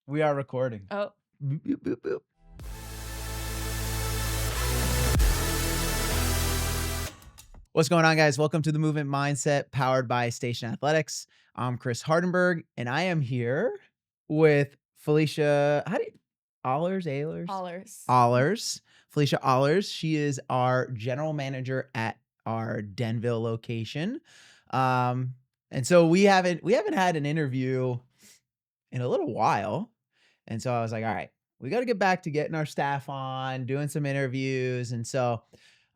We are recording. Oh, Boop, boop, boop, boop. What's going on, guys? Welcome to the Movement Mindset powered by Station Athletics. I'm Chris Hardenberg, and I am here with Felicia. Ahlers. Ahlers. Felicia Ahlers. She is our general manager at our Denville location. And so we haven't had an interview in a little while. And so I was like, all right, we got to get back to getting our staff on, doing some interviews. And so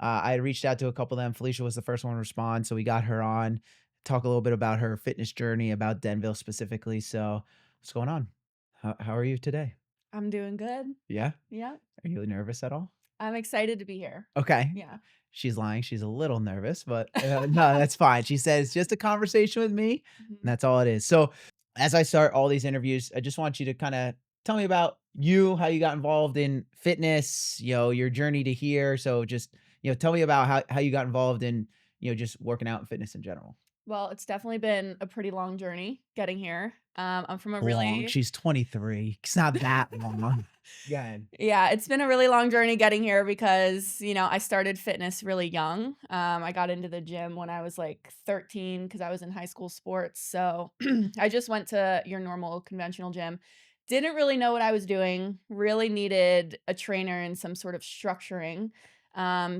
I had reached out to a couple of them. Felicia was the first one to respond. So we got her on, talk a little bit about her fitness journey, about Denville specifically. So what's going on? How are you today? I'm doing good. Yeah? Yeah. Are you nervous at all? I'm excited to be here. Okay. Yeah. She's lying. She's a little nervous, but no, that's fine. She says it's just a conversation with me. And that's all it is. So as I start all these interviews, I just want you to kind of tell me about you, how you got involved in fitness, your journey to here. So just, tell me about how you got involved in, just working out and fitness in general. Well, it's definitely been a pretty long journey getting here. I'm from a Long. really She's 23. It's not that long. yeah, it's been a really long journey getting here because, I started fitness really young. I got into the gym when I was like 13 because I was in high school sports. So I just went to your normal conventional gym. Didn't really know what I was doing, really needed a trainer and some sort of structuring.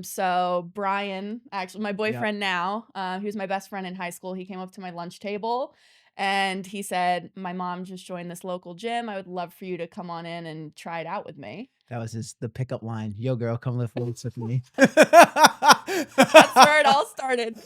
So Brian, actually my boyfriend now, he was my best friend in high school. He came up to my lunch table and he said, my mom just joined this local gym. I would love for you to come on in and try it out with me. That was the pickup line. Yo, girl, come lift weights with me. That's where it all started.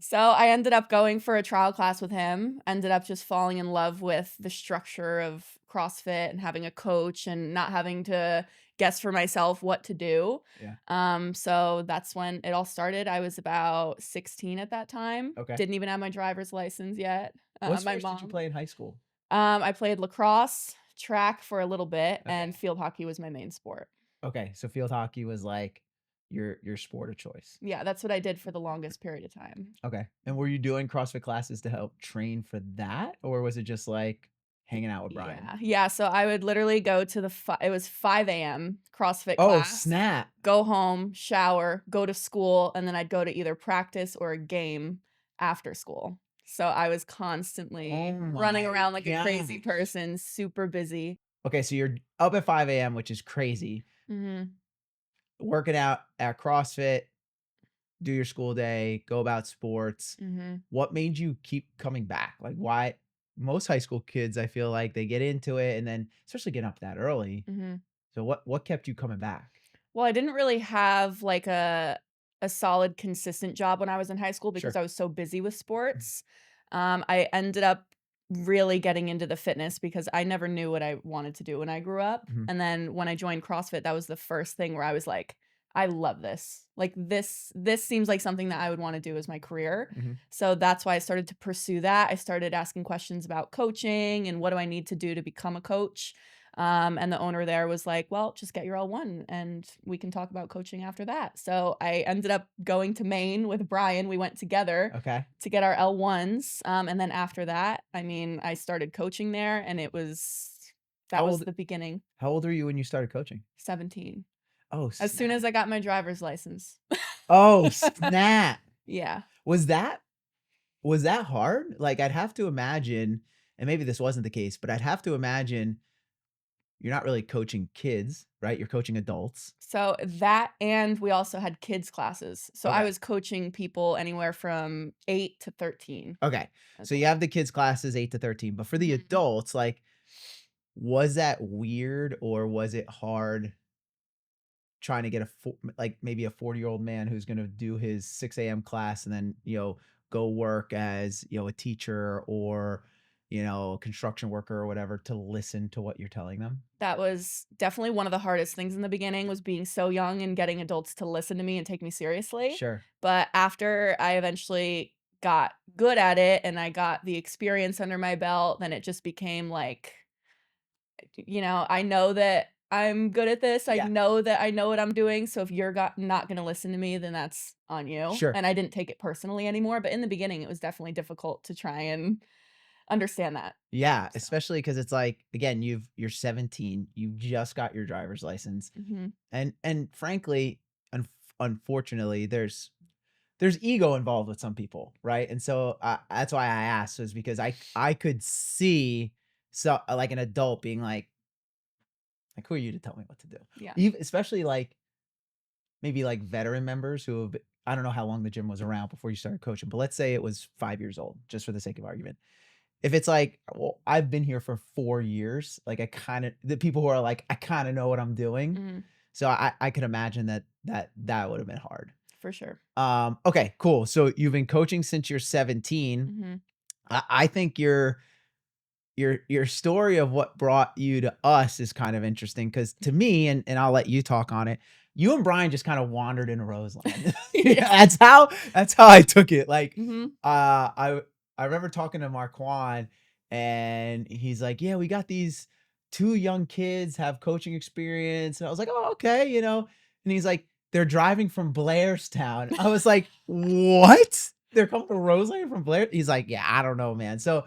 So I ended up going for a trial class with him, ended up just falling in love with the structure of CrossFit and having a coach and not having to guess for myself what to do. Yeah. So that's when it all started. I was about 16 at that time. Okay. Didn't even have my driver's license yet. What My sports did you play in high school? I played lacrosse, track for a little bit, Okay. and field hockey was my main sport. Okay, so field hockey was like your sport of choice. Yeah, that's what I did for the longest period of time. Okay. And were you doing CrossFit classes to help train for that, or was it just like hanging out with Brian? Yeah. So I would literally go to it was 5 a.m. CrossFit Oh, class. snap. Go home, shower, go to school, and then I'd go to either practice or a game after school. So I was constantly running around like a crazy person, super busy. Okay, so you're up at 5 a.m., which is crazy. Working out at CrossFit, do your school day, go about sports. What made you keep coming back? Like, why? Most high school kids, I feel like they get into it and then especially getting up that early. So what kept you coming back? Well, I didn't really have like a solid, consistent job when I was in high school because I was so busy with sports. I ended up really getting into the fitness because I never knew what I wanted to do when I grew up. And then when I joined CrossFit, that was the first thing where I was like, I love this. Like this seems like something that I would want to do as my career. So that's why I started to pursue that. I started asking questions about coaching and what do I need to do to become a coach. And the owner there was like, well, just get your L1 and we can talk about coaching after that. So I ended up going to Maine with Brian. We went together to get our L1s. And then after that, I started coaching there and that was the beginning. How old were you when you started coaching? 17. Oh, snap. As soon as I got my driver's license. Oh, snap. Yeah. Was that hard? Like, I'd have to imagine, and maybe this wasn't the case, but I'd have to imagine you're not really coaching kids, right? You're coaching adults. So that, and we also had kids classes. So I was coaching people anywhere from 8 to 13. Okay. So you have the kids classes 8 to 13, but for the adults, like, was that weird or was it hard trying to get maybe a 40-year-old man who's going to do his 6 a.m. class and then, go work as, a teacher or, a construction worker or whatever to listen to what you're telling them? That was definitely one of the hardest things in the beginning was being so young and getting adults to listen to me and take me seriously. Sure. But after I eventually got good at it and I got the experience under my belt, then it just became like, I know that I'm good at this. I know that I know what I'm doing. So if you're not going to listen to me, then that's on you. Sure. And I didn't take it personally anymore. But in the beginning, it was definitely difficult to try and understand that. Yeah, So, especially because it's like, again, you're 17, you just got your driver's license, mhm, and frankly, unfortunately, there's ego involved with some people, right? And so, that's why I asked was because I could see so like, an adult being like, "Who are you to tell me what to do?" yeah. Especially, like, maybe, like, veteran members who have I don't know how long the gym was around before you started coaching, but let's say it was 5 years old, just for the sake of argument. If it's like, "Well, I've been here for 4 years," like, I kinda the people who are like, "I kinda know what I'm doing." Mhm, So I could imagine that would've been hard. for sure. Okay, cool. So you've been coaching since you're 17. Mhm. I think your story of what brought you to us is kind of interesting because to me, and I'll let you talk on it. You and Brian just kind of wandered into Roseland. Yeah. That's how I took it. Like, Mhm. I remember talking to Marquand, and he's like, "Yeah, we got these two young kids have coaching experience," and I was like, "Oh, okay," And he's like, "They're driving from Blairstown." I was like, "What? They're coming to Roseland from Blair?" He's like, "Yeah, I don't know, man." So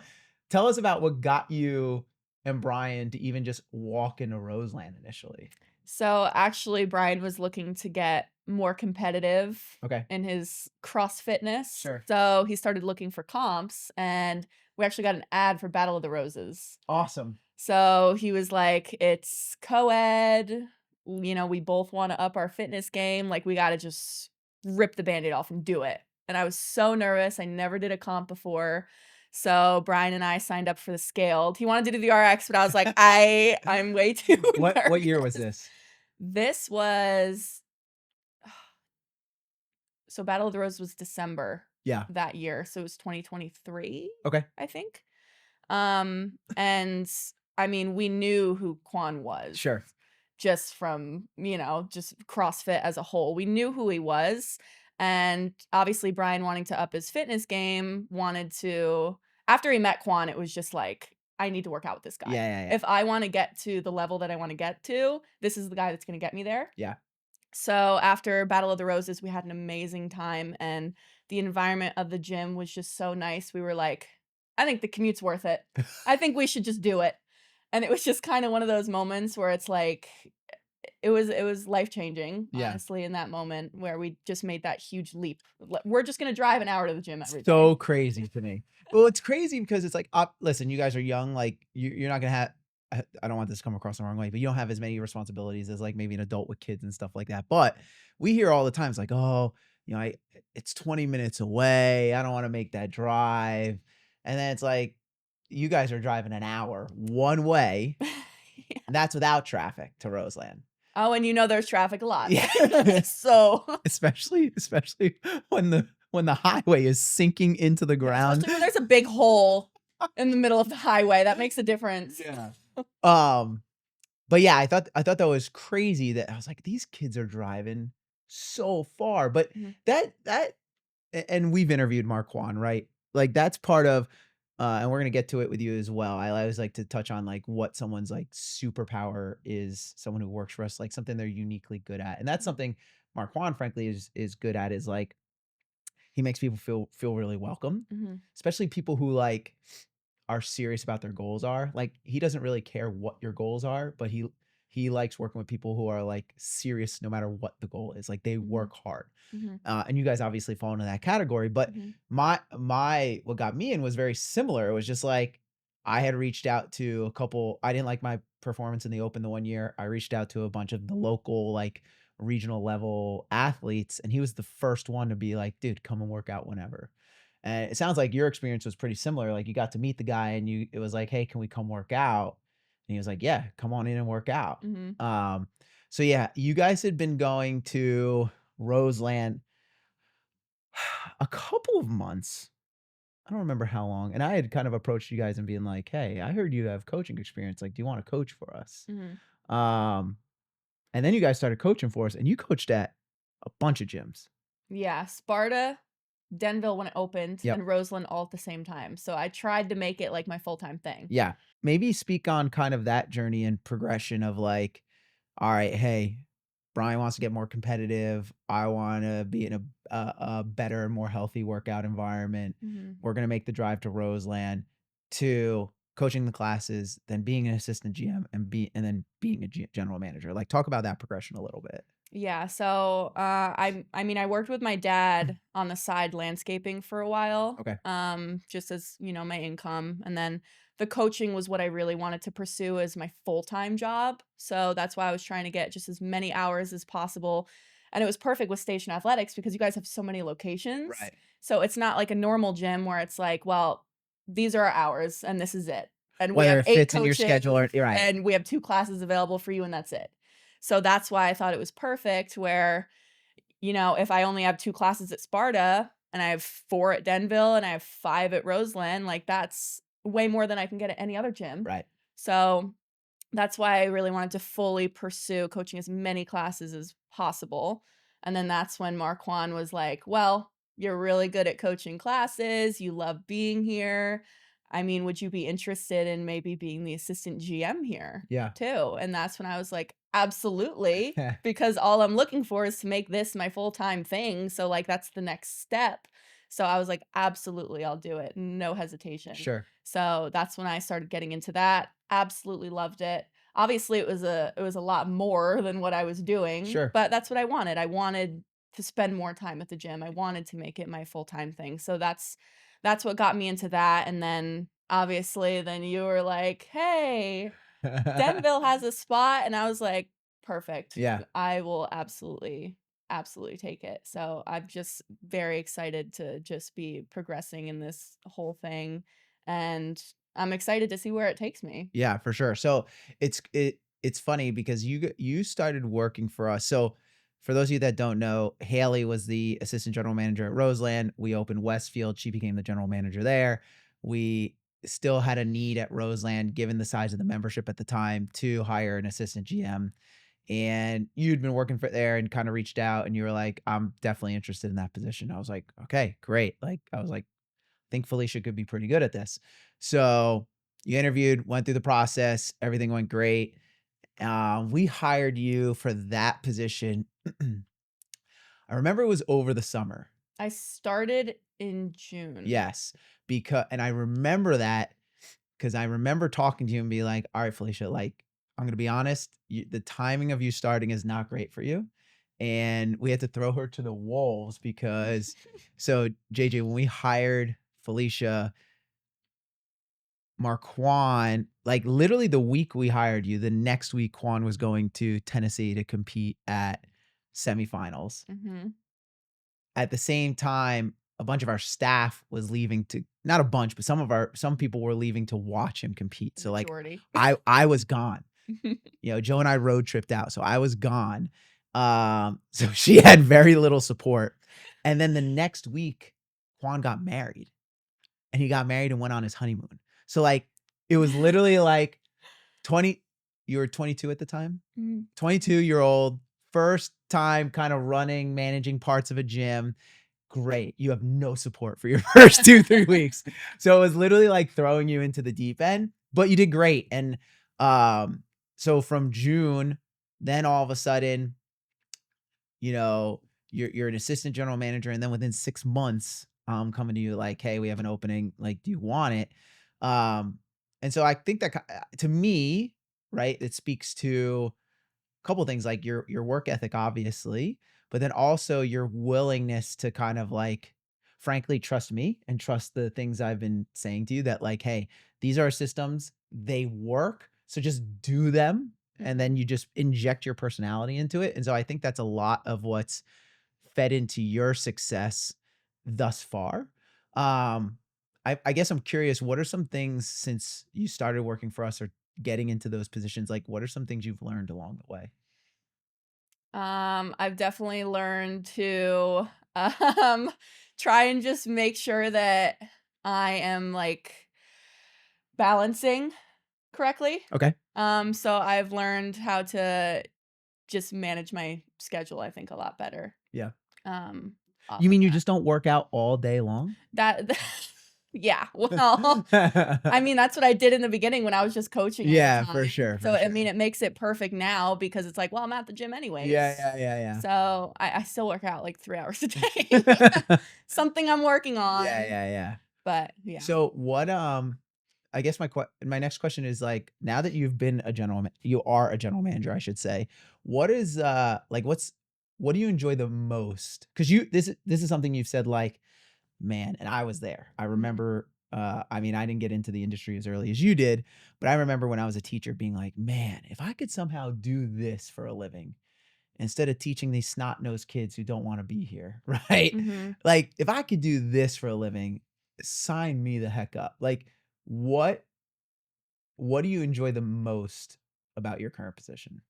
tell us about what got you and Brian to even just walk into Roseland initially. So, actually, Brian was looking to get more competitive Okay. in his cross fitness, Sure. so he started looking for comps, and we actually got an ad for Battle of the Roses. Awesome. So, he was like, "It's co-ed, we both wanna up our fitness game, like, we gotta just rip the Band-Aid off and do it." And I was so nervous, I never did a comp before, so Brian and I signed up for the scaled. He wanted to do the RX, but I was like, I'm way too What year was nervous." this? This was so Battle of the Rose was December Yeah. that year, so it was 2023, Okay. I think. And I mean, we knew who Quan was Sure. just from, just CrossFit as a whole. We knew who he was. And obviously, Brian wanting to up his fitness game, wanted to, after he met Quan, it was just like, I need to work out with this guy. Yeah, yeah, yeah. If I want to get to the level that I want to get to, this is the guy that's going to get me there. Yeah. So after Battle of the Roses, we had an amazing time and the environment of the gym was just so nice. We were like, I think the commute's worth it. I think we should just do it. And it was just kind of one of those moments where it's like it was life-changing, Yeah. honestly, in that moment where we just made that huge leap. We're just going to drive an hour to the gym every day. So crazy to me. Well, it's crazy because it's like, listen, you guys are young. Like, you're not gonna have. I don't want this to come across the wrong way, but you don't have as many responsibilities as like maybe an adult with kids and stuff like that. But we hear all the time, it's like, oh, it's 20 minutes away. I don't want to make that drive. And then it's like, you guys are driving an hour one way, Yeah. and that's without traffic to Roseland. Oh, and there's traffic a lot. Yeah. So Especially when the highway is sinking into the ground. especially when there's a big hole in the middle of the highway, that makes a difference. Yeah. Um, but yeah, I thought that was crazy that I was like, these kids are driving so far. But Mhm, and we've interviewed Marquand, right? Like that's part of and we're gonna get to it with you as well. I always like to touch on like what someone's like superpower is, someone who works for us, like something they're uniquely good at. And that's mhm, something Marquand, frankly, is good at is like he makes people feel really welcome, mhm, especially people who like are serious about their goals are. Like he doesn't really care what your goals are, but he likes working with people who are like serious no matter what the goal is. Like they mhm, work hard. mhm, And you guys obviously fall into that category, but mhm, my what got me in was very similar. It was just like I had reached out to a couple. I didn't like my performance in the open the one year. I reached out to a bunch of the local like regional level athletes, and he was the first one to be like, dude, come and work out whenever. And it sounds like your experience was pretty similar. Like you got to meet the guy and it was like, hey, can we come work out? And he was like, yeah, come on in and work out. mhm. Um, so yeah, you guys had been going to Roseland a couple of months. I don't remember how long. And I had kind of approached you guys and being like, hey, I heard you have coaching experience. Like, do you want to coach for us? Mhm. Um, and then you guys started coaching for us and you coached at a bunch of gyms. Yeah, Sparta, Denville when it opened, Yep. and Roseland all at the same time. So I tried to make it like my full-time thing. Yeah. Maybe speak on kind of that journey and progression of like, all right, hey, Brian wants to get more competitive. I want to be in a better and more healthy workout environment. Mhm. We're going to make the drive to Roseland. to coaching the classes, then being an assistant GM and then being a general manager? Like talk about that progression a little bit. Yeah, so, I mean, I worked with my dad on the side landscaping for a while, Okay. just as, my income, and then the coaching was what I really wanted to pursue as my full-time job, so that's why I was trying to get just as many hours as possible, and it was perfect with Station Athletics because you guys have so many locations, Right. so it's not like a normal gym where it's like, "Well, these are our hours, and this is it, and we Whether have it 8 fits in your schedule coaches, or right. and we have 2 classes available for you, and that's it." So that's why I thought it was perfect where, if I only have 2 classes at Sparta and I have 4 at Denville and I have 5 at Roseland, like that's way more than I can get at any other gym. Right. So that's why I really wanted to fully pursue coaching as many classes as possible. And then that's when Marquand was like, "Well, you're really good at coaching classes. You love being here. I mean, would you be interested in maybe being the assistant GM here Yeah. too?" And that's when I was like, "Absolutely." Because all I'm looking for is to make this my full-time thing. So like that's the next step. So I was like, "Absolutely, I'll do it." No hesitation. Sure. So that's when I started getting into that. Absolutely loved it. Obviously, it was a lot more than what I was doing, Sure. but that's what I wanted. I wanted to spend more time at the gym. I wanted to make it my full-time thing. So that's what got me into that, and then obviously then you were like, "Hey, Denville has a spot," and I was like, "Perfect. Yeah. I will absolutely, absolutely take it." So I'm just very excited to just be progressing in this whole thing, and I'm excited to see where it takes me. Yeah, for sure. So it's funny because you started working for us. So for those of you that don't know, Haley was the assistant general manager at Roseland. We opened Westfield. She became the general manager there. We still had a need at Roseland, given the size of the membership at the time, to hire an assistant GM. And you'd been working for there and kind of reached out and you were like, I'm definitely interested in that position. I was like, okay, great. Like I was like, think Felicia could be pretty good at this. So you interviewed, went through the process, everything went great. We hired you for that position. I remember it was over the summer. I started in June. Yes, because and I remember that because I remember talking to you and be like, "All right, Felicia, like I'm gonna be honest, the timing of you starting is not great for you." And we had to throw her to the wolves because so JJ, when we hired Felicia, Marquand, like literally the week we hired you, the next week Quan was going to Tennessee to compete at semifinals. Mhm. At the same time, a bunch of our staff was leaving to not a bunch, but some people were leaving to watch him compete. The So like majority. I was gone. Joe and I road tripped out, so I was gone. So she had very little support. And then the next week, Quan got married. And he got married and went on his honeymoon. So like it was literally like 20 you were 22 at the time? Mm. 22-year-old, first time kind of running, managing parts of a gym. Great. You have no support for your first 2, 3 weeks. So it was literally like throwing you into the deep end, but you did great. And so from June, then all of a sudden, you know, you're an assistant general manager, and then within 6 months, coming to you like, "Hey, we have an opening. Like, do you want it?" And so I think that to me, right, it speaks to a couple things like your work ethic, obviously, but then also your willingness to kind of like, frankly, trust me and trust the things I've been saying to you that like, hey, these are systems, they work, so just do them, and then you just inject your personality into it. And so I think that's a lot of what's fed into your success thus far. Um, I guess I'm curious, what are some things since you started working for us or getting into those positions? Like, what are some things you've learned along the way? I've definitely learned to um try and just make sure that I am like balancing correctly. Okay. So I've learned how to just manage my schedule, I think, a lot better. Yeah. Um Off You of mean you that. just don't work out all day long? That yeah, well, I mean, that's what I did in the beginning when I was just coaching all the Yeah, for time. sure, So, for I mean, sure. it makes it perfect now because it's like, well, I'm at the gym Yeah, anyways. yeah, yeah, So, I still work out like 3 hours a day. yeah. Something I'm working Yeah, on, yeah, yeah. but yeah. So what, I guess my next question is like, now that you are a general manager, I should say, what is like what do you enjoy the most? Because this is something you've said like, man, and I was there. I Mhm. remember. I mean, I didn't get into the industry as early as you did, but I remember when I was a teacher being like, man, if I could somehow do this for a living, instead of teaching these snot-nosed kids who don't wanna be here, right? Mhm. Like, if I could do this for a living, sign me the heck up. Like, what what do you enjoy the most about your current position?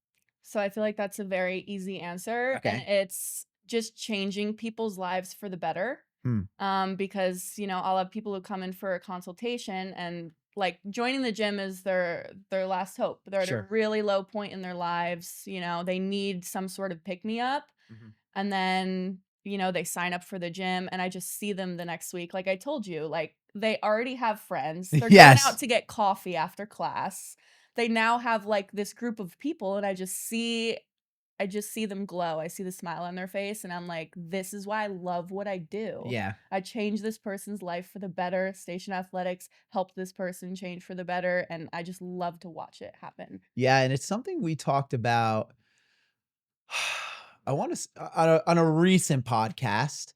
So I feel like that's a very easy answer, and Okay. it's just changing people's lives for the better. Hmm. Because, I'll have people who come in for a consultation and like joining the gym is their last hope. They're at a Sure. really low point in their lives, they need some sort of pick me up. Mhm. And then, they sign up for the gym and I just see them the next week. Like I told you, like they already have friends. They're going Yes. out to get coffee after class. They now have like this group of people and I just see them glow. I see the smile on their face and I'm like, this is why I love what I do. Yeah. I changed this person's life for the better. Station Athletics helped this person change for the better and I just love to watch it happen. Yeah, and it's something we talked about. I want to on a recent podcast.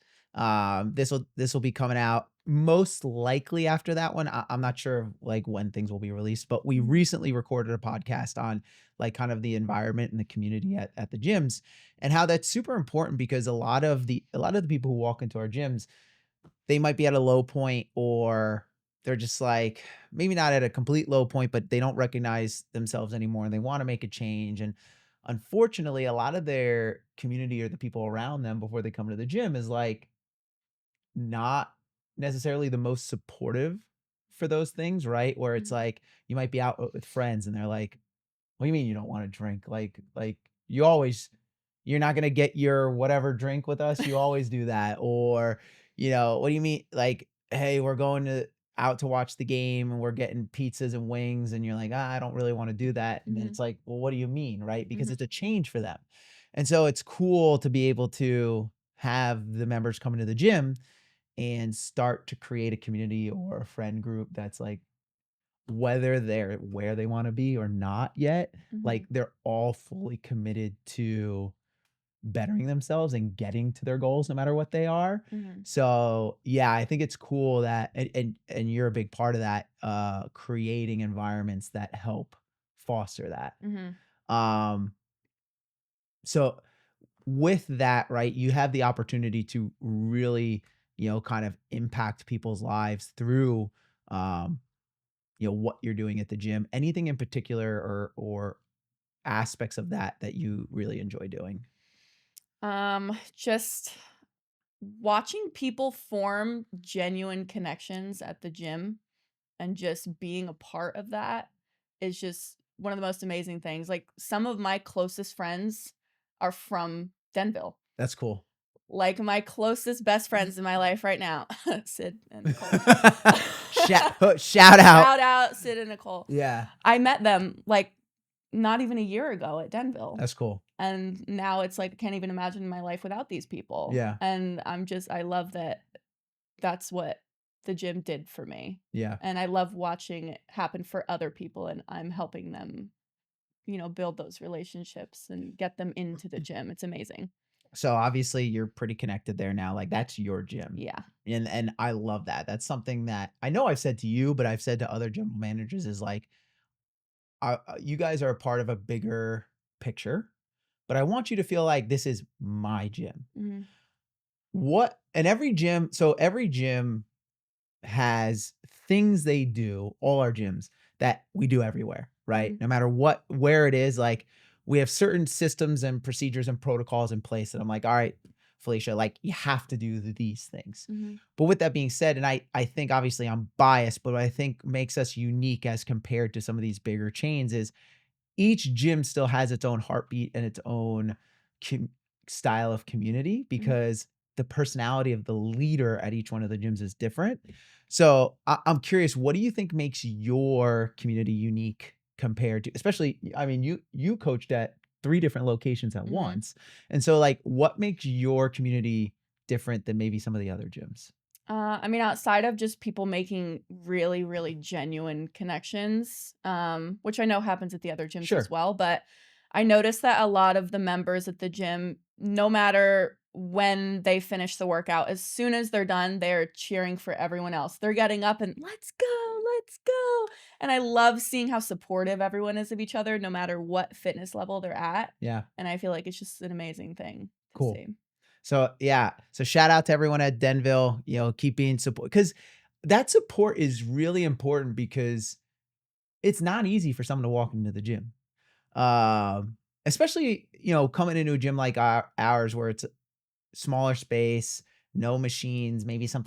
This will be coming out most likely after that one. I'm not sure of, like when things will be released, but we Mhm, recently recorded a podcast on like kind of the environment and the community at the gyms and how that's super important because a lot of the people who walk into our gyms, they might be at a low point or they're just like maybe not at a complete low point, but they don't recognize themselves anymore and they want to make a change. And unfortunately, a lot of their community or the people around them before they come to the gym is like not necessarily the most supportive for those things, right? Where it's mhm, like you might be out with friends and they're like, what do you mean you don't wanna drink? Like, you always you're not gonna get your whatever drink with us, you always do that, or, what do you mean? Like, "Hey, we're going out to watch the game, and we're getting pizzas and wings," and you're like, "Ah, I don't really wanna do that," and then mhm, it's like, "Well, what do you mean?" Right? Because mhm, it's a change for them, and so it's cool to be able to have the members come into the gym and start to create a community or a friend group that's like whether they're where they wanna be or not yet, like, mhm, they're all fully committed to bettering themselves and getting to their goals no matter what they are. mhm, So, yeah, I think it's cool that and you're a big part of that, creating environments that help foster that. mhm, Um, so with that, right, you have the opportunity to really, kind of impact people's lives through, um, what you're doing at the gym. Anything in particular or aspects of that you really enjoy doing? just watching people form genuine connections at the gym and just being a part of that is just one of the most amazing things. Like some of my closest friends are from Denville. That's cool. Like my closest best friends in my life right now, Sid and Nicole. Shout out. Shout out Sid and Nicole. Yeah, I met them like not even a year ago at Denville. that's cool. And now it's like I can't even imagine my life without these people. Yeah, And I love that that's what the gym did for me. yeah. And I love watching it happen for other people and I'm helping them, build those relationships and get them into the gym. It's amazing. So, obviously, you're pretty connected there now, like, that's your gym, Yeah. and I love that. That's something that I know I've said to you, but I've said to other general managers is like, you guys are a part of a bigger picture, but I want you to feel like this is my gym. Mhm. What and every gym has things they do, all our gyms, that we do everywhere, right? Mhm. No matter where it is, like, we have certain systems and procedures and protocols in place that I'm like, "All right, Felicia, like, you have to do these things." Mhm. But with that being said, and I think obviously I'm biased, but what I think makes us unique as compared to some of these bigger chains is each gym still has its own heartbeat and its own com style of community Mhm. because the personality of the leader at each one of the gyms is different. So, I'm curious, what do you think makes your community unique compared to especially, I mean, you coached at 3 different locations at Mhm. once, and so, like, what makes your community different than maybe some of the other gyms? I mean, outside of just people making really, really genuine connections, which I know happens at the other gyms as Sure. well, but I noticed that a lot of the members at the gym, no matter when they finish the workout, as soon as they're done, they're cheering for everyone else. They're getting up and let's go, let's go. And I love seeing how supportive everyone is of each other, no matter what fitness level they're at. Yeah. And I feel like it's just an amazing thing to Cool. see. So yeah, so shout out to everyone at Denville, keep being support because that support is really important because it's not easy for someone to walk into the gym. Especially, coming into a gym like ours where it's a smaller space, no machines, maybe some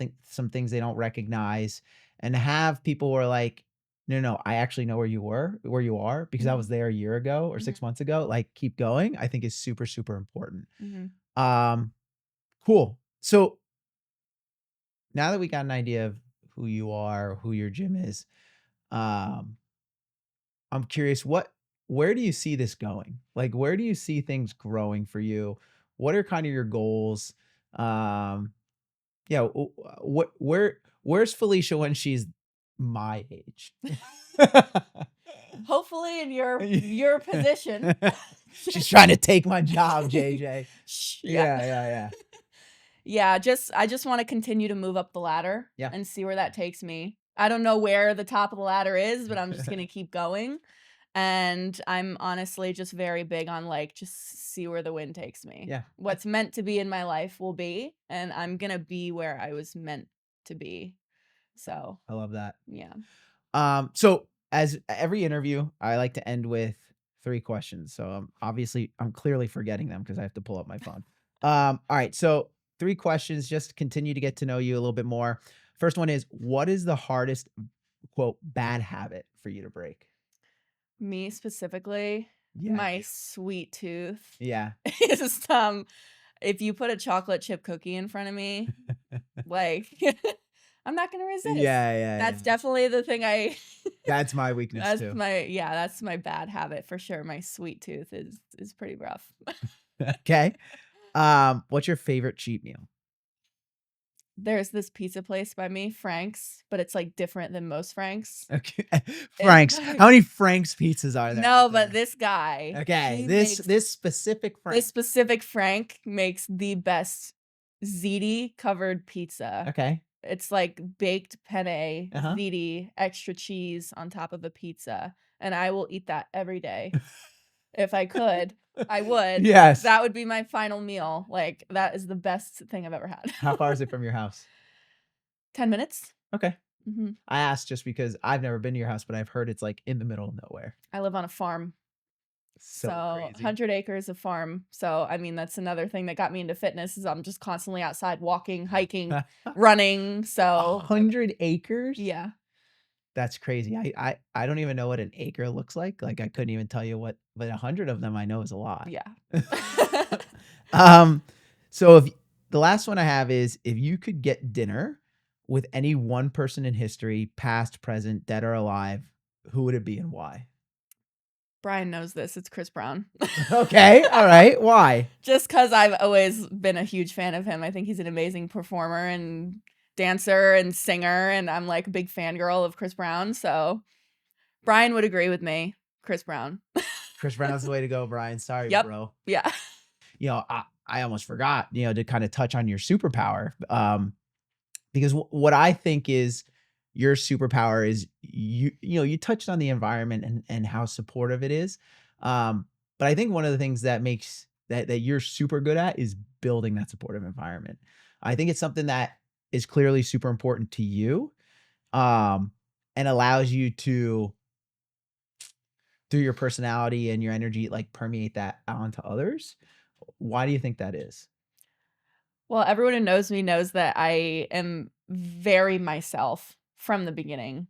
things they don't recognize, and to have people who are like, no, no, I actually know where you are because I Mhm, was there a year ago or mhm, 6 months ago. Like, keep going. I think is super, super important. mhm. Um, Cool. So now that we got an idea of who you are, who your gym is, um, I'm curious where do you see this going? Like, where do you see things growing for you? What are kind of your goals? Um, yeah, where's Felicia when she's my age? Hopefully in your position. She's trying to take my job, JJ. Shh, yeah. Yeah, yeah, yeah. Yeah, I just wanna continue to move up the ladder Yeah. and see where that takes me. I don't know where the top of the ladder is, but I'm just gonna keep going, and I'm honestly just very big on, like, just see where the wind takes me. Yeah. What's meant to be in my life will be, and I'm gonna be where I was meant to be. So, I love that. yeah. So as every interview, I like to end with 3 questions. So I'm clearly forgetting them because I have to pull up my phone. All right. So 3 questions, just to continue to get to know you a little bit more. First one is, what is the hardest quote bad habit for you to break? Me specifically, Yeah, my you. sweet tooth Yeah. is, if you put a chocolate chip cookie in front of me, like, I'm not gonna resist. Yeah, yeah, That's yeah. definitely the thing I That's my weakness that's too. my yeah, that's my bad habit for sure. My sweet tooth is pretty rough. Okay. What's your favorite cheat meal? There's this pizza place by me, Frank's, but it's, like, different than most Frank's. Okay. It's Frank's. How many Frank's pizzas are there out No, but there? this guy, Okay. he This makes this specific this Frank. specific Frank makes the best ziti covered pizza. Okay. It's like baked penne, Uh-huh. ziti, extra cheese on top of a pizza, and I will eat that every day. If I could, I would. Yes. That would be my final meal. Like, that is the best thing I've ever had. How far is it from your house? 10 minutes. Okay. Mhm. I asked just because I've never been to your house, but I've heard it's, like, in the middle of nowhere. I live on a farm, so So crazy. 100 acres of farm. So, I mean, that's another thing that got me into fitness is I'm just constantly outside walking, hiking, running, so 100 acres? yeah. That's crazy. I don't even know what an acre looks like. Like, I couldn't even tell you what but 100 of them I know is a lot. Yeah. Um, so if the last one I have is, if you could get dinner with any one person in history, past, present, dead or alive, who would it be and why? Brian knows this, it's Chris Brown. Okay, all right. Why? Just because 'cause I've always been a huge fan of him. I think he's an amazing performer and dancer and singer, and I'm, like, a big fangirl of Chris Brown, so Brian would agree with me. Chris Brown. Chris Brown's the way to go, Brian. Sorry, Yep. bro. Yeah. I almost forgot, to kind of touch on your superpower. Because what I think is your superpower is you touched on the environment and how supportive it is. But I think one of the things that makes that you're super good at is building that supportive environment. I think it's something that is clearly super important to you, um, and allows you to, through your personality and your energy, like, permeate that onto others. Why do you think that is? Well, everyone who knows me knows that I am very myself from the beginning.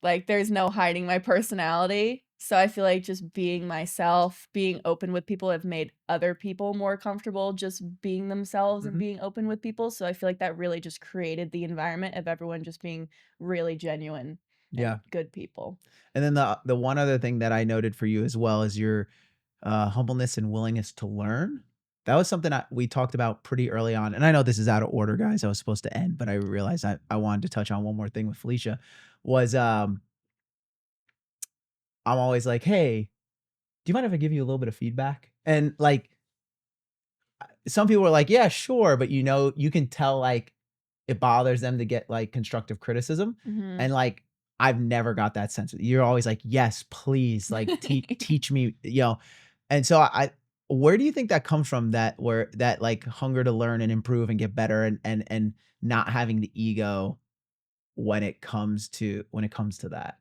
Like, there's no hiding my personality. So I feel like just being myself, being open with people have made other people more comfortable just being themselves and Mhm. being open with people. So I feel like that really just created the environment of everyone just being really genuine Yeah. and good people. And then the one other thing that I noted for you as well is your humbleness and willingness to learn. That was something we talked about pretty early on, and I know this is out of order, guys. I was supposed to end, but I realized I wanted to touch on one more thing with Felicia. Was I'm always like, "Hey, do you mind if I give you a little bit of feedback?" And like, some people are like, "Yeah, sure," but you can tell like it bothers them to get like constructive criticism, Mhm. and like I've never got that sense. You're always like, "Yes, please, like teach me," And so where do you think that comes from, that like hunger to learn and improve and get better, and not having the ego when it comes to that?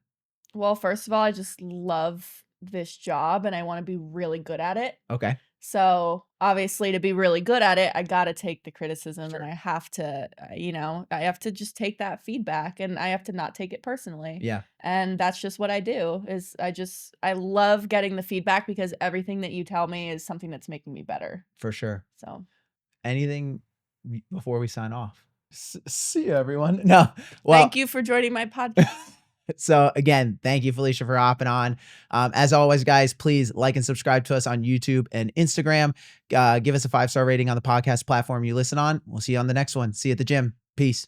Well, first of all, I just love this job and I wanna be really good at it. Okay. So, obviously, to be really good at it, I gotta take the criticism and Sure. I have to, I have to just take that feedback and I have to not take it personally. Yeah, And that's just what I do is I love getting the feedback because everything that you tell me is something that's making me better. for sure. So, Anything before we sign off? See you, everyone. No, thank well, you for joining my podcast. so again, thank you, Felicia, for hopping on. As always, guys, please like and subscribe to us on YouTube and Instagram. Give us a 5-star rating on the podcast platform you listen on. We'll see you on the next one. See you at the gym. Peace.